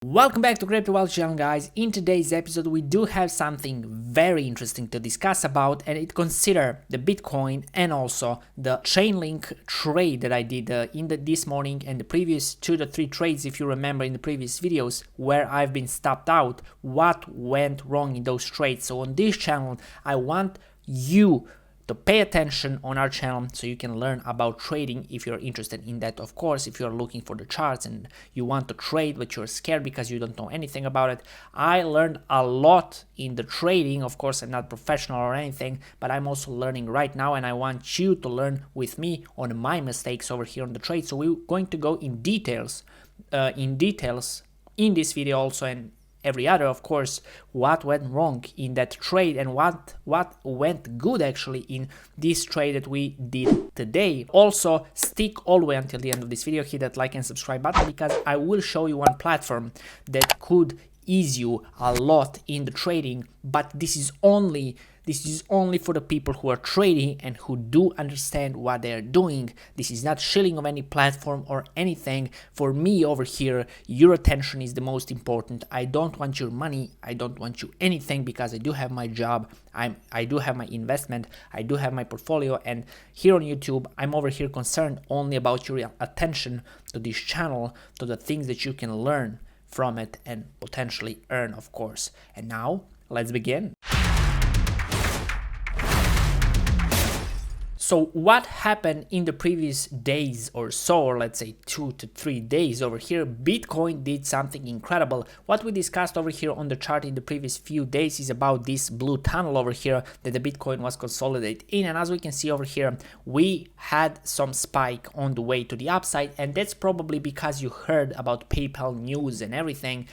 Welcome back to CryptoWealthy channel, guys. In today's episode we do have something very interesting to discuss about, and it consider the Bitcoin and also the ChainLink trade that I did this morning and the previous 2 to 3 trades, if you remember in the previous videos, where I've been stopped out, what went wrong in those trades. So on this channel I want you to pay attention on our channel so you can learn about trading if you're interested in that. Of course, if you're looking for the charts and you want to trade but you're scared because you don't know anything about it, I learned a lot in the trading. Of course, I'm not professional or anything, but I'm also learning right now, and I want you to learn with me on my mistakes over here on the trade. So we're going to go in details in this video also, and every other, of course, what went wrong in that trade and what went good actually in this trade that we did today. Also, stick all the way until the end of this video, hit that like and subscribe button, because I will show you one platform that could ease you a lot in the trading, but this is only for the people who are trading and who do understand what they're doing. This is not shilling of any platform or anything. For me over here, your attention is the most important. I don't want your money, I don't want you anything, because I do have my job, I do have my investment, I do have my portfolio, and here on YouTube I'm over here concerned only about your attention to this channel, to the things that you can learn from it and potentially earn, of course. And now let's begin. So what happened in the previous days or so, or let's say 2 to 3 days over here? Bitcoin did something incredible. What we discussed over here on the chart in the previous few days is about this blue tunnel over here that the Bitcoin was consolidated in, and as we can see over here, we had some spike on the way to the upside, and that's probably because you heard about PayPal news and everything,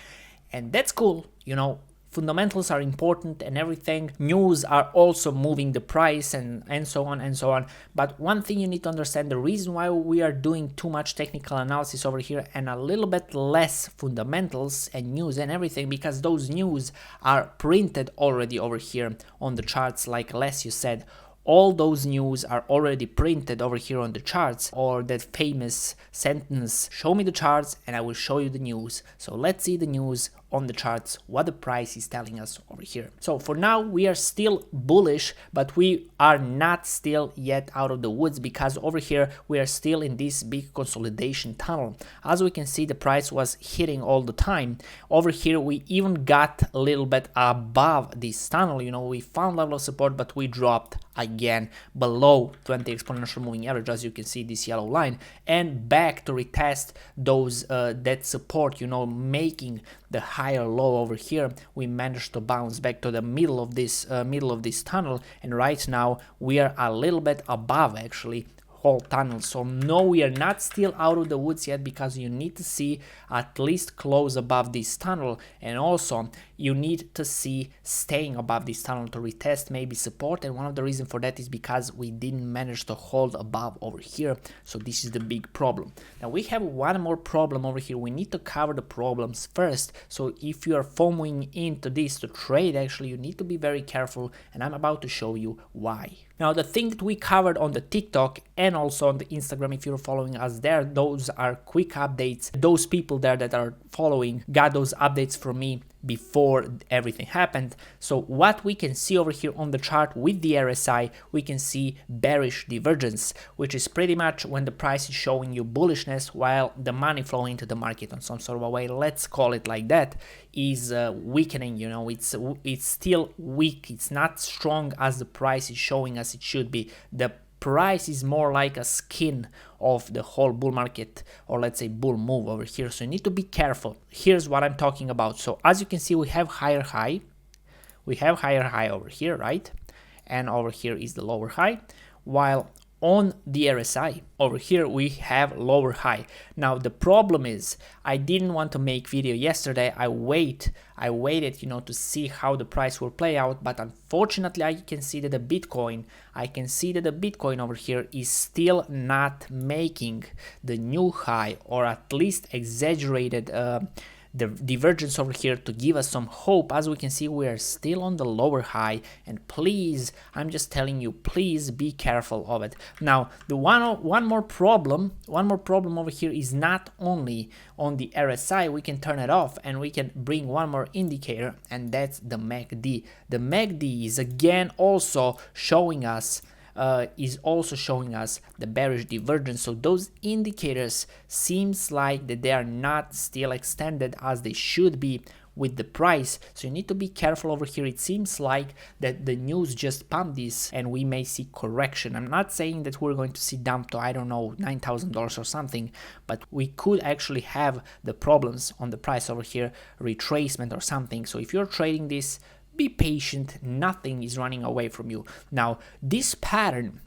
and that's cool, you know. Fundamentals are important and everything. News are also moving the price and so on and so on. But one thing you need to understand, the reason why we are doing too much technical analysis over here and a little bit less fundamentals and news and everything, because those news are printed already over here on the charts, like Alessio said. All those news are already printed over here on the charts, or that famous sentence, show me the charts and I will show you the news. So let's see the news on the charts, what the price is telling us over here. So for now we are still bullish, but we are not still yet out of the woods, because over here we are still in this big consolidation tunnel. As we can see, the price was hitting all the time. Over here we even got a little bit above this tunnel, you know, we found level of support, but we dropped again below 20 exponential moving average, as you can see this yellow line, and back to retest those that support, you know, making the higher low over here. We managed to bounce back to the middle of this tunnel, and right now we are a little bit above actually whole tunnel. So no, we are not still out of the woods yet, because you need to see at least close above this tunnel, and also you need to see staying above this tunnel to retest maybe support, and one of the reasons for that is because we didn't manage to hold above over here. So this is the big problem. Now we have one more problem over here. We need to cover the problems first. So if you are FOMOing into this to trade, actually you need to be very careful, and I'm about to show you why. Now the thing that we covered on the TikTok and also on the Instagram, if you're following us there, those are quick updates. Those people there that are following got those updates from me before everything happened. So what we can see over here on the chart with the RSI, we can see bearish divergence, which is pretty much when the price is showing you bullishness while the money flowing into the market on some sort of a way, let's call it like that, is weakening. You know, it's still weak, it's not strong as the price is showing us it should be. The price is more like a skin of the whole bull market, or let's say bull move over here. So you need to be careful. Here's what I'm talking about. So as you can see, we have higher high over here, right? And over here is the lower high, while on the RSI over here we have lower high. Now the problem is I didn't want to make video yesterday. I waited, you know, to see how the price will play out, but unfortunately I can see that the Bitcoin over here is still not making the new high, or at least exaggerated the divergence over here to give us some hope. As we can see, we are still on the lower high, and please, I'm just telling you, please be careful of it. Now, the one more problem over here is not only on the RSI. We can turn it off and we can bring one more indicator, and that's the MACD. The MACD is again also showing us the bearish divergence. So those indicators seems like that they are not still extended as they should be with the price. So you need to be careful over here. It seems like that the news just pumped this and we may see correction. I'm not saying that we're going to see dump to, I don't know, $9,000 or something, but we could actually have the problems on the price over here, retracement or something. So if you're trading this, be patient, nothing is running away from you. Now, this pattern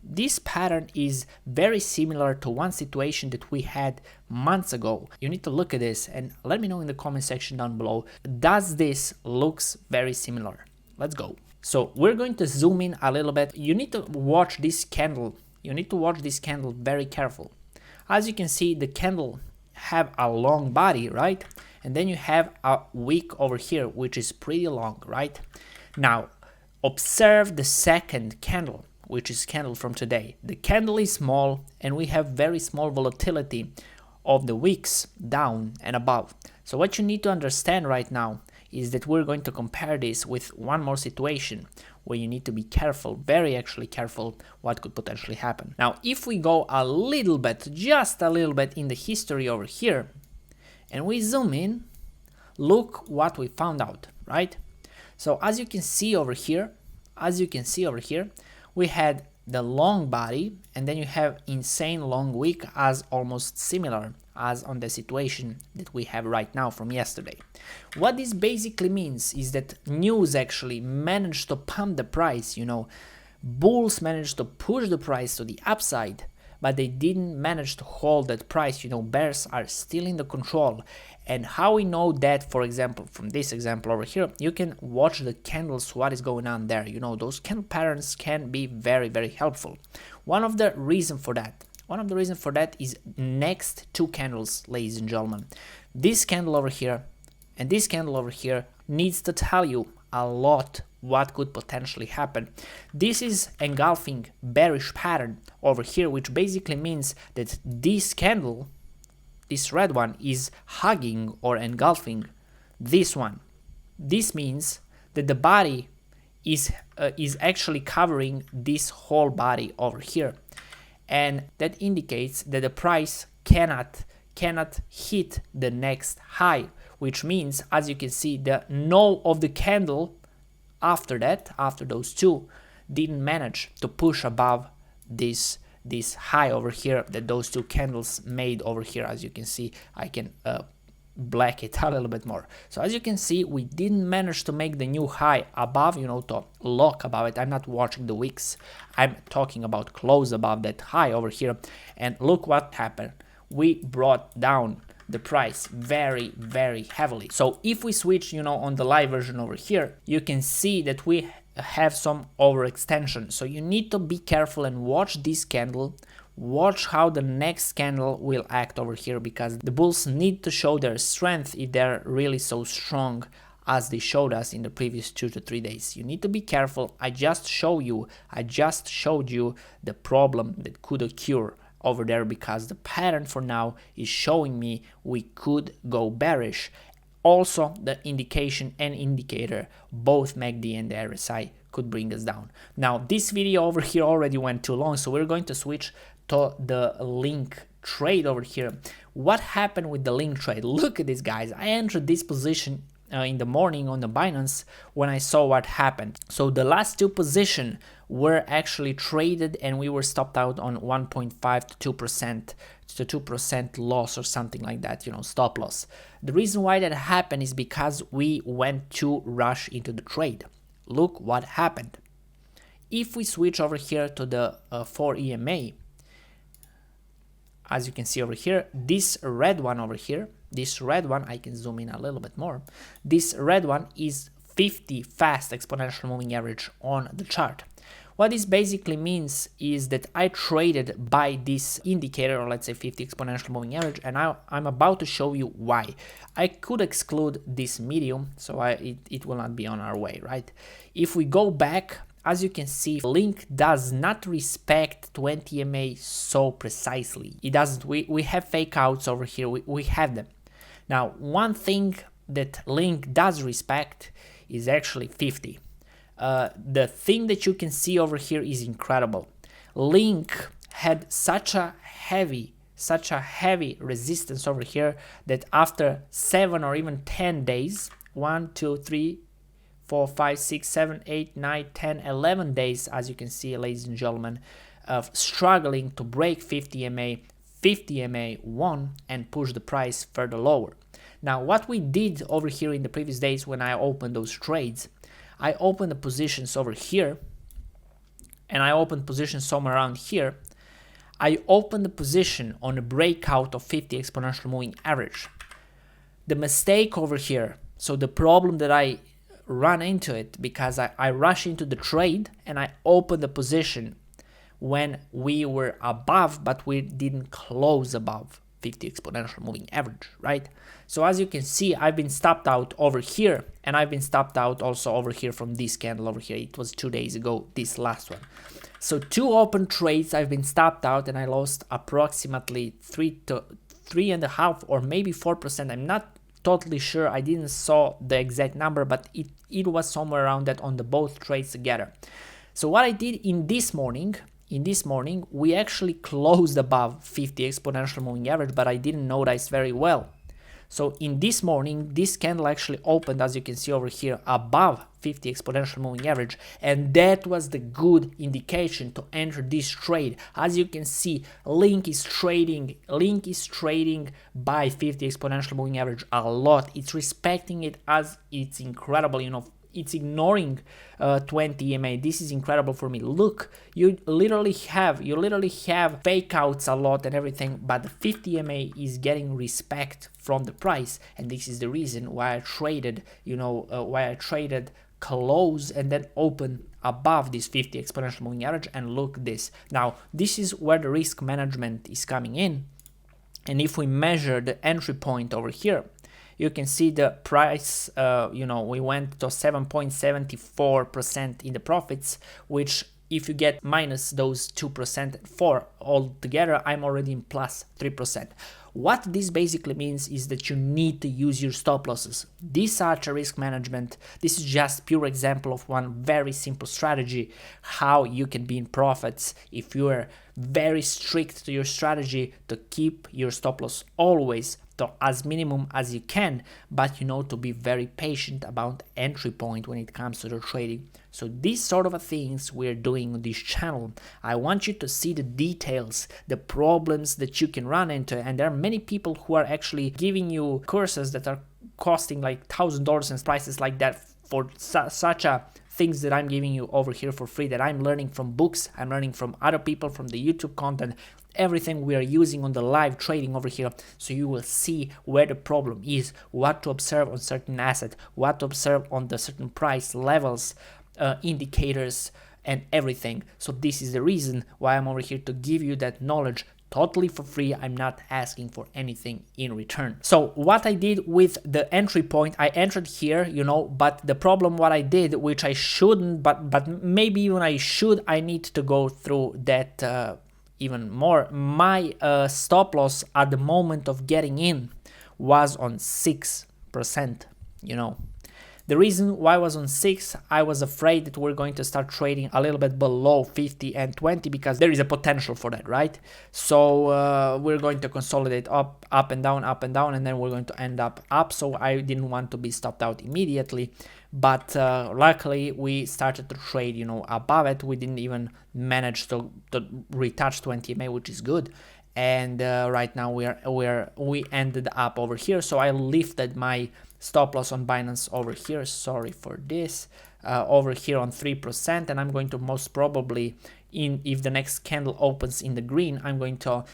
is very similar to one situation that we had months ago. You need to look at this and let me know in the comment section down below, does this looks very similar? Let's go. So we're going to zoom in a little bit. You need to watch this candle. You need to watch this candle very careful. As you can see, the candle have a long body, right? And then you have a wick over here, which is pretty long, right? Now, observe the second candle, which is candle from today. The candle is small and we have very small volatility of the wicks down and above. So what you need to understand right now is that we're going to compare this with one more situation where you need to be careful, very actually careful, what could potentially happen. Now, if we go a little bit, just a little bit in the history over here, and we zoom in, look what we found out, right? So as you can see over here, we had the long body, and then you have insane long wick as almost similar as on the situation that we have right now from yesterday. What this basically means is that news actually managed to pump the price, you know, bulls managed to push the price to the upside, but they didn't manage to hold that price. You know, bears are still in the control. And how we know that, for example, from this example over here, you can watch the candles, what is going on there. You know, those candle patterns can be very, very helpful. One of the reasons for that is next two candles, ladies and gentlemen. This candle over here and this candle over here needs to tell you a lot what could potentially happen. This is engulfing bearish pattern over here, which basically means that this candle, this red one, is hugging or engulfing this one. This means that the body is actually covering this whole body over here, and that indicates that the price cannot hit the next high, which means, as you can see, the no of the candle after that, after those two, didn't manage to push above this high over here that those two candles made over here. As you can see, I can black it a little bit more. So as you can see, we didn't manage to make the new high above, you know, to lock above it. I'm not watching the wicks, I'm talking about close above that high over here. And look what happened, we brought down the price very, very heavily. So if we switch, you know, on the live version over here, you can see that we have some overextension. So you need to be careful and watch this candle, watch how the next candle will act over here, because the bulls need to show their strength if they're really so strong as they showed us in the previous 2 to 3 days. You need to be careful. I just showed you the problem that could occur over there, because the pattern for now is showing me we could go bearish. Also, the indication and indicator, both MACD and the RSI, could bring us down. Now, this video over here already went too long, so we're going to switch to the link trade over here. What happened with the link trade? Look at this, guys. I entered this position in the morning on the Binance when I saw what happened. So the last two positions were actually traded and we were stopped out on 1.5 to 2% loss or something like that, you know, stop loss. The reason why that happened is because we went too rush into the trade. Look what happened. If we switch over here to the 4 EMA, as you can see over here, this red one over here, this red one, I can zoom in a little bit more. This red one is 50 fast exponential moving average on the chart. What this basically means is that I traded by this indicator, or let's say 50 exponential moving average, and I'm about to show you why. I could exclude this medium, so it will not be on our way, right? If we go back, as you can see, Link does not respect 20 MA so precisely. It doesn't. We have fake outs over here. We have them. Now, one thing that Link does respect is actually 50. The thing that you can see over here is incredible. Link had such a heavy resistance over here that after 7 or even 10 days, 1, 2, 3, 4, 5, 6, 7, 8, 9, 10, 11 days, as you can see, ladies and gentlemen, of struggling to break 50 MA won and push the price further lower. Now, what we did over here in the previous days when I opened those trades, I opened the positions over here, and I opened positions somewhere around here. I opened the position on a breakout of 50 exponential moving average. The mistake over here, so the problem that I run into it, because I rush into the trade and I opened the position when we were above, but we didn't close above 50 exponential moving average, right? So as you can see, I've been stopped out over here, and I've been stopped out also over here from this candle over here. It was 2 days ago, this last one. So 2 open trades I've been stopped out, and I lost approximately 3.5 or maybe 4%. I'm not totally sure. I didn't saw the exact number, but it was somewhere around that on the both trades together. So what I did in this morning, we actually closed above 50 exponential moving average, but I didn't notice very well. So in this morning, this candle actually opened, as you can see over here, above 50 exponential moving average, and that was the good indication to enter this trade. As you can see, Link is trading by 50 exponential moving average a lot. It's respecting it as it's incredible, you know. It's ignoring 20 EMA. This is incredible for me. Look, you literally have fake outs a lot and everything, but the 50 EMA is getting respect from the price, and this is the reason why I traded, close and then open above this 50 exponential moving average. And look this. Now, this is where the risk management is coming in, and if we measure the entry point over here, you can see the price, we went to 7.74% in the profits, which if you get minus those 2% for all together, I'm already in plus 3%. What this basically means is that you need to use your stop losses. This such a risk management, this is just pure example of one very simple strategy, how you can be in profits if you are very strict to your strategy to keep your stop loss always to as minimum as you can, but to be very patient about entry point when it comes to the trading. So these sort of things we're doing on this channel. I want you to see the details, the problems that you can run into, and there are many people who are actually giving you courses that are costing like $1,000 and prices like that for such a things that I'm giving you over here for free, that I'm learning from books, I'm learning from other people, from the YouTube content, everything we are using on the live trading over here. So you will see where the problem is, what to observe on certain asset, what to observe on the certain price levels, indicators and everything. So this is the reason why I'm over here, to give you that knowledge totally for free. I'm not asking for anything in return. So what I did with the entry point, I entered here, but the problem what I did, which I shouldn't, but maybe even I should, I need to go through that even more. My stop loss at the moment of getting in was on 6%, The reason why I was on 6, I was afraid that we're going to start trading a little bit below 50 and 20 because there is a potential for that, right? So we're going to consolidate up and down, and then we're going to end up. So I didn't want to be stopped out immediately. But luckily we started to trade, above it. We didn't even manage to retouch 20 MA, which is good. And right now we ended up over here. So I lifted my stop loss on Binance over here. Sorry for this. Over here on 3%, and I'm going to most probably, if the next candle opens in the green, I'm going to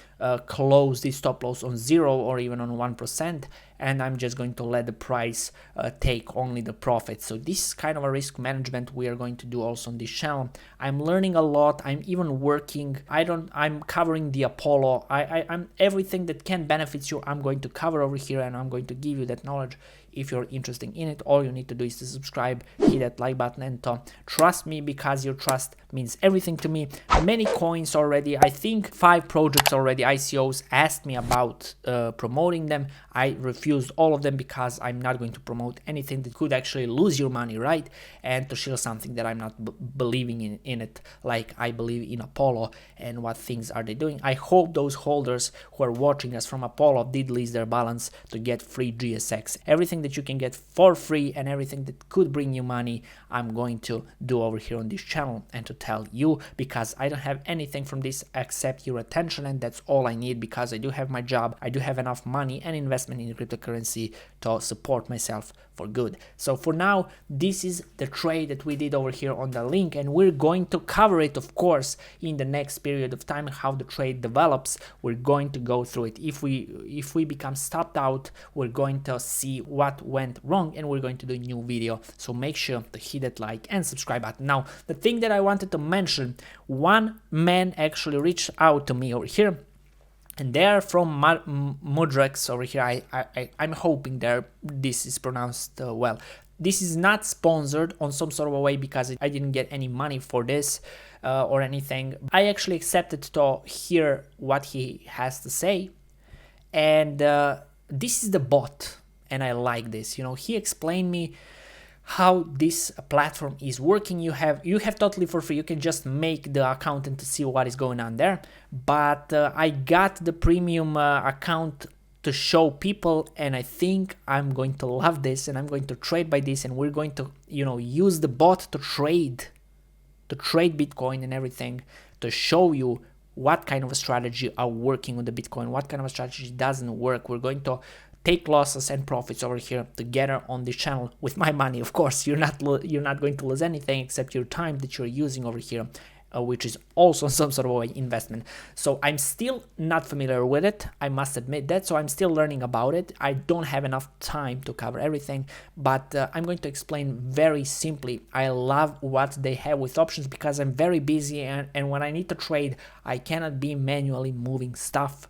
close this stop loss on 0 or even on 1%, and I'm just going to let the price take only the profit. So this is kind of a risk management we are going to do also on this channel. I'm learning a lot. I'm even working. I'm covering the Apollo. I'm everything that can benefit you, I'm going to cover over here, and I'm going to give you that knowledge. If you're interested in it, all you need to do is to subscribe, hit that like button, and trust me, because your trust means everything to me. Many coins already, I think 5 projects already, ICOs, asked me about promoting them. I refused all of them because I'm not going to promote anything that could actually lose your money, right? And to share something that I'm not believing in it, like I believe in Apollo and what things are they doing. I hope those holders who are watching us from Apollo did list their balance to get free GSX. Everything that you can get for free and everything that could bring you money, I'm going to do over here on this channel and to tell you, because I don't have anything from this except your attention, and that's all I need, because I do have my job, I do have enough money and investment in cryptocurrency to support myself for good. So for now, this is the trade that we did over here on the link, and we're going to cover it, of course, in the next period of time, how the trade develops. We're going to go through it. If we become stopped out, we're going to see what went wrong, and we're going to do a new video. So make sure to hit that like and subscribe button. Now, the thing that I wanted to mention, one man actually reached out to me over here, and they're from Mudrex over here. I'm hoping this is pronounced well. This is not sponsored on some sort of a way, because I didn't get any money for this or anything. I actually accepted to hear what he has to say, and this is the bot, and I like this. You know, he explained me how this platform is working. You have totally for free. You can just make the account and to see what is going on there. But I got the premium account to show people, and I think I'm going to love this, and I'm going to trade by this, and we're going to, you know, use the bot to trade Bitcoin and everything, to show you what kind of a strategy are working on the Bitcoin, what kind of a strategy doesn't work. We're going to take losses and profits over here together on this channel with my money. Of course, you're not going to lose anything except your time that you're using over here, which is also some sort of investment. So I'm still not familiar with it, I must admit that. So I'm still learning about it. I don't have enough time to cover everything, but I'm going to explain very simply. I love what they have with options, because I'm very busy, and when I need to trade, I cannot be manually moving stuff.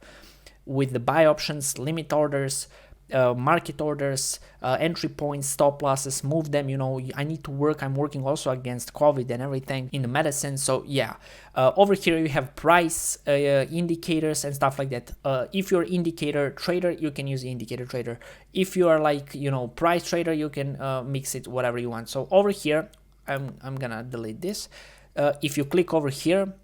With the buy options, limit orders, market orders, entry points, stop losses, move them. You know, I need to work. I'm working also against COVID and everything in the medicine. So yeah, over here you have price indicators and stuff like that. If you're indicator trader, you can use indicator trader. If you are like, you know, price trader, you can mix it whatever you want. So over here, I'm gonna delete this. If you click over here,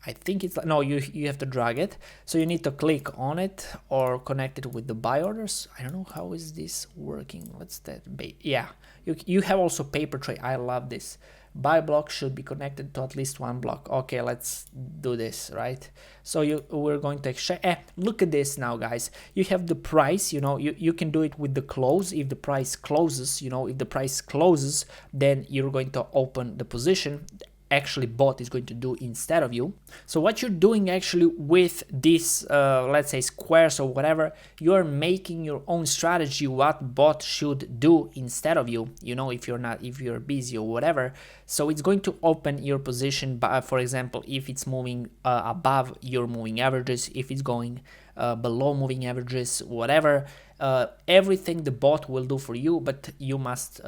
I think it's no, you have to drag it. So you need to click on it or connect it with the buy orders. I don't know how is this working. What's that? Yeah, you have also paper trade. I love this. Buy block should be connected to at least one block. Okay, let's do this, right? So we're going to exchange. Look at this now, guys. You have the price. You know, you can do it with the close. If the price closes, you know, if the price closes, then you're going to open the position. Actually bot is going to do instead of you. So what you're doing actually with this let's say squares or whatever, you're making your own strategy what bot should do instead of you, you know, if you're busy or whatever. So it's going to open your position by, for example, if it's moving above your moving averages, if it's going below moving averages, whatever, everything the bot will do for you. But you must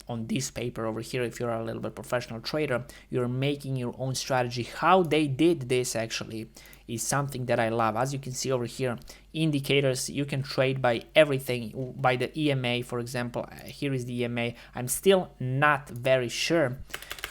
on this paper over here, if you're a little bit professional trader, you're making your own strategy. How they did this actually is something that I love. As you can see over here, indicators, you can trade by everything, by the EMA, for example. Here is the EMA. I'm still not very sure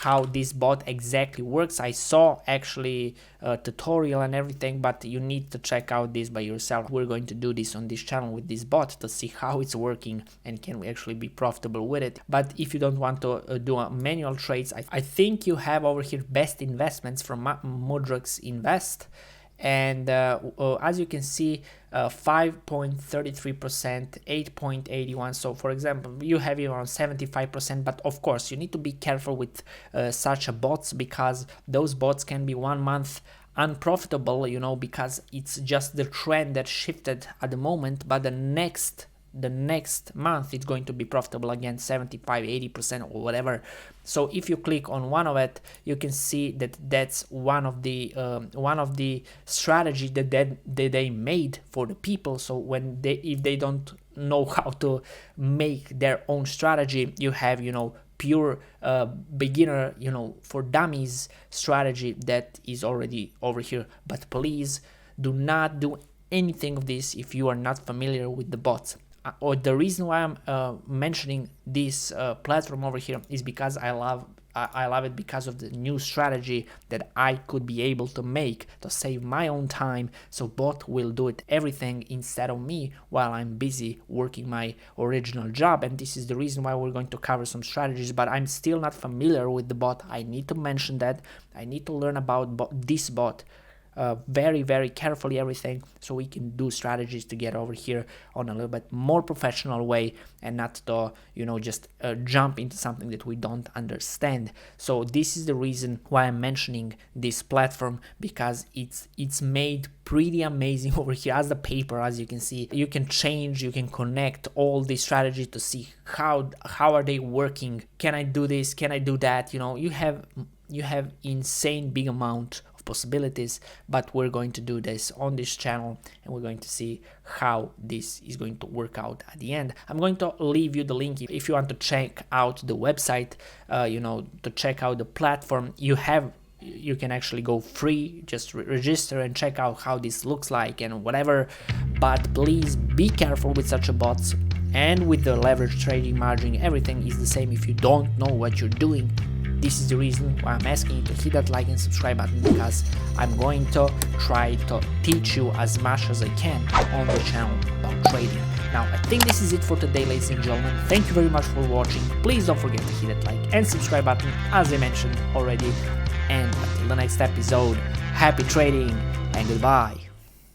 how this bot exactly works. I saw actually a tutorial and everything, but you need to check out this by yourself. We're going to do this on this channel with this bot to see how it's working and can we actually be profitable with it. But if you don't want to do a manual trades, I think you have over here best investments from Mudrex Invest. And as you can see, 5.33%, 8.81. So for example, you have it around 75%, but of course you need to be careful with such a bots, because those bots can be 1 month unprofitable, you know, because it's just the trend that shifted at the moment, but the next month it's going to be profitable again, 75-80% or whatever. So if you click on one of it, you can see that that's one of the strategy that they made for the people. So when if they don't know how to make their own strategy, you have, you know, pure beginner, you know, for dummies strategy that is already over here. But please do not do anything of this if you are not familiar with the bots. Or the reason why I'm mentioning this platform over here is because I love it because of the new strategy that I could be able to make to save my own time. So bot will do it everything instead of me while I'm busy working my original job. And this is the reason why we're going to cover some strategies, but I'm still not familiar with the bot. I need to mention that. I need to learn about this bot very carefully, everything, so we can do strategies to get over here on a little bit more professional way and not to, you know, just jump into something that we don't understand. So this is the reason why I'm mentioning this platform, because it's made pretty amazing over here. As the paper, as you can see, you can change, you can connect all these strategies to see how are they working. Can I do this? Can I do that? You know, you have insane big amount possibilities, but we're going to do this on this channel and we're going to see how this is going to work out at the end. I'm going to leave you the link if you want to check out the website, you know, to check out the platform. You can actually go free, just register and check out how this looks like and whatever. But please be careful with such a bots, and with the leverage trading margin, everything is the same. If you don't know what you're doing, this is the reason why I'm asking you to hit that like and subscribe button, because I'm going to try to teach you as much as I can on the channel about trading. Now, I think this is it for today, ladies and gentlemen. Thank you very much for watching. Please don't forget to hit that like and subscribe button, as I mentioned already. And until the next episode, happy trading and goodbye.